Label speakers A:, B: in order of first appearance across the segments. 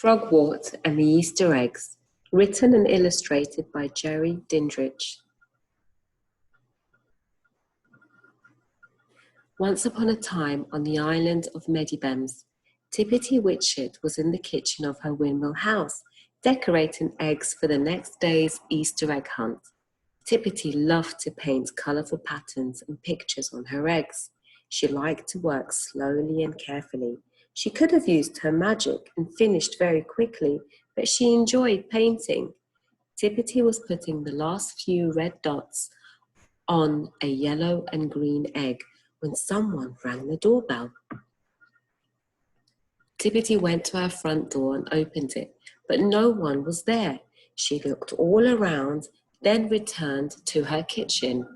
A: Frogwart and the Easter Eggs, written and illustrated by Jerry Dindrich. Once upon a time on the island of Medibems, Tippity Witchet was in the kitchen of her windmill house, decorating eggs for the next day's Easter egg hunt. Tippity loved to paint colourful patterns and pictures on her eggs. She liked to work slowly and carefully. She could have used her magic and finished very quickly, but she enjoyed painting. Tippity was putting the last few red dots on a yellow and green egg when someone rang the doorbell. Tippity went to her front door and opened it, but no one was there. She looked all around, then returned to her kitchen.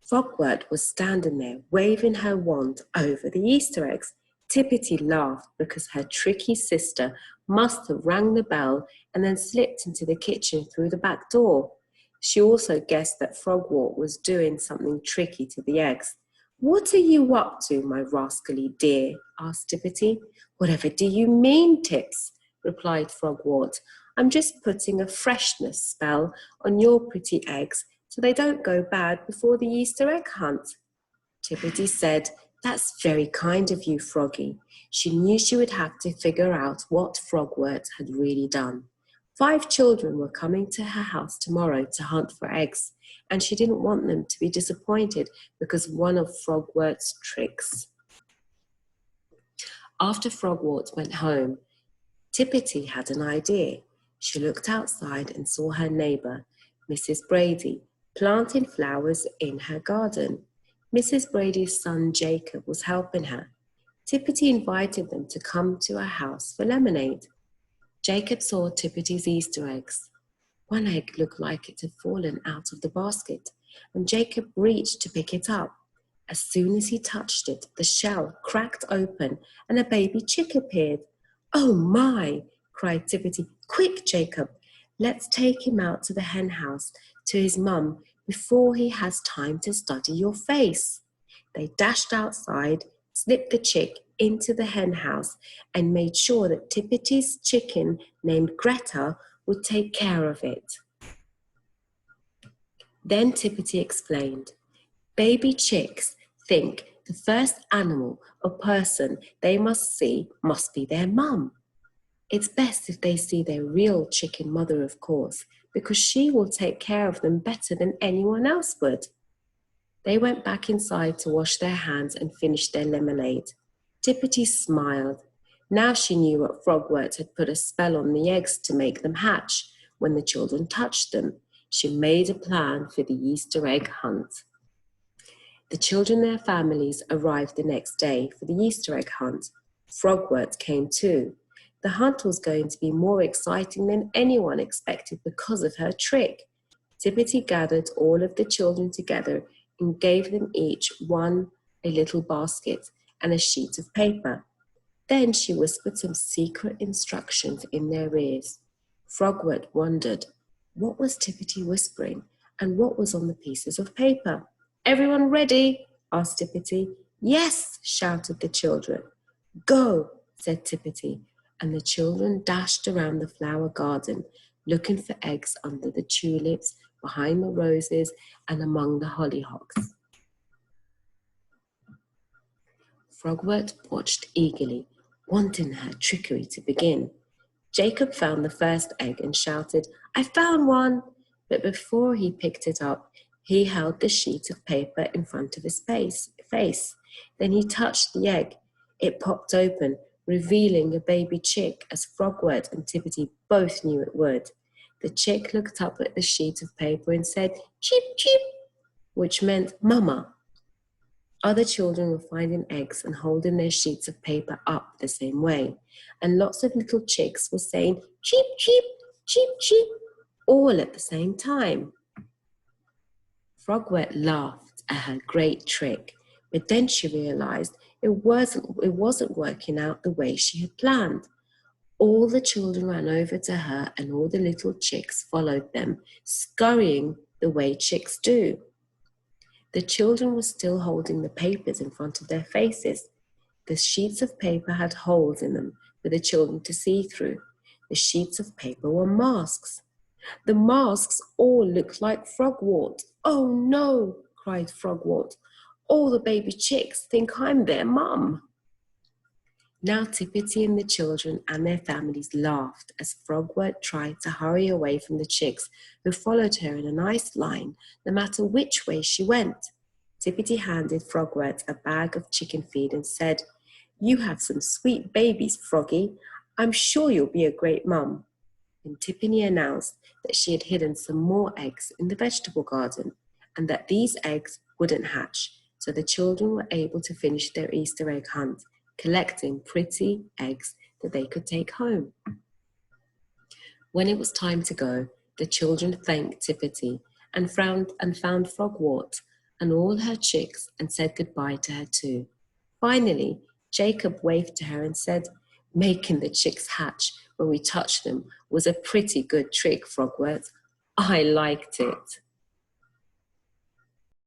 A: Frogwart was standing there, waving her wand over the Easter eggs. Tippity laughed because her tricky sister must have rang the bell and then slipped into the kitchen through the back door. She also guessed that Frogwart was doing something tricky to the eggs. "What are you up to, my rascally dear?" asked Tippity. "Whatever do you mean, Tips?" replied Frogwart. "I'm just putting a freshness spell on your pretty eggs so they don't go bad before the Easter egg hunt." Tippity said, "That's very kind of you, Froggy." She knew she would have to figure out what Frogwart had really done. 5 children were coming to her house tomorrow to hunt for eggs, and she didn't want them to be disappointed because of one of Frogwart's tricks. After Frogwart went home, Tippity had an idea. She looked outside and saw her neighbour, Mrs. Brady, planting flowers in her garden. Mrs. Brady's son Jacob was helping her. Tippity invited them to come to her house for lemonade. Jacob saw Tippity's Easter eggs. One egg looked like it had fallen out of the basket, and Jacob reached to pick it up. As soon as he touched it, the shell cracked open and a baby chick appeared. "Oh my!" cried Tippity. "Quick, Jacob, let's take him out to the hen house to his mum before he has time to study your face." They dashed outside, slipped the chick into the hen house, and made sure that Tippity's chicken named Greta would take care of it. Then Tippity explained, "Baby chicks think the first animal or person they must see must be their mum. It's best if they see their real chicken mother, of course, because she will take care of them better than anyone else would." They went back inside to wash their hands and finish their lemonade. Tippity smiled. Now she knew what Frogwart had put a spell on the eggs to make them hatch when the children touched them. She made a plan for the Easter egg hunt. The children and their families arrived the next day for the Easter egg hunt. Frogwart came too. The hunt was going to be more exciting than anyone expected because of her trick. Tippity gathered all of the children together and gave them each one a little basket and a sheet of paper. Then she whispered some secret instructions in their ears. Frogwart wondered, what was Tippity whispering and what was on the pieces of paper? "Everyone ready?" asked Tippity. "Yes," shouted the children. "Go," said Tippity, and the children dashed around the flower garden, looking for eggs under the tulips, behind the roses, and among the hollyhocks. Frogwart watched eagerly, wanting her trickery to begin. Jacob found the first egg and shouted, "I found one!" But before he picked it up, he held the sheet of paper in front of his face. Then he touched the egg. It popped open, revealing a baby chick, as Frogwart and Tippity both knew it would. The chick looked up at the sheet of paper and said, "Cheep, cheep," which meant "Mama." Other children were finding eggs and holding their sheets of paper up the same way, and lots of little chicks were saying, "Cheep, cheep, cheep, cheep," all at the same time. Frogwart laughed at her great trick, but then she realized it wasn't working out the way she had planned. All the children ran over to her and all the little chicks followed them, scurrying the way chicks do. The children were still holding the papers in front of their faces. The sheets of paper had holes in them, for the children to see through. The sheets of paper were masks. The masks all looked like Frogwart. "Oh no," cried Frogwart. "All the baby chicks think I'm their mum." Now Tippity and the children and their families laughed as Frogwart tried to hurry away from the chicks, who followed her in a nice line, no matter which way she went. Tippity handed Frogwart a bag of chicken feed and said, "You have some sweet babies, Froggy. I'm sure you'll be a great mum." And Tippity announced that she had hidden some more eggs in the vegetable garden, and that these eggs wouldn't hatch, so the children were able to finish their Easter egg hunt, collecting pretty eggs that they could take home. When it was time to go, the children thanked Tippity and found Frogwart and all her chicks and said goodbye to her too. Finally, Jacob waved to her and said, "Making the chicks hatch when we touched them was a pretty good trick, Frogwart. I liked it."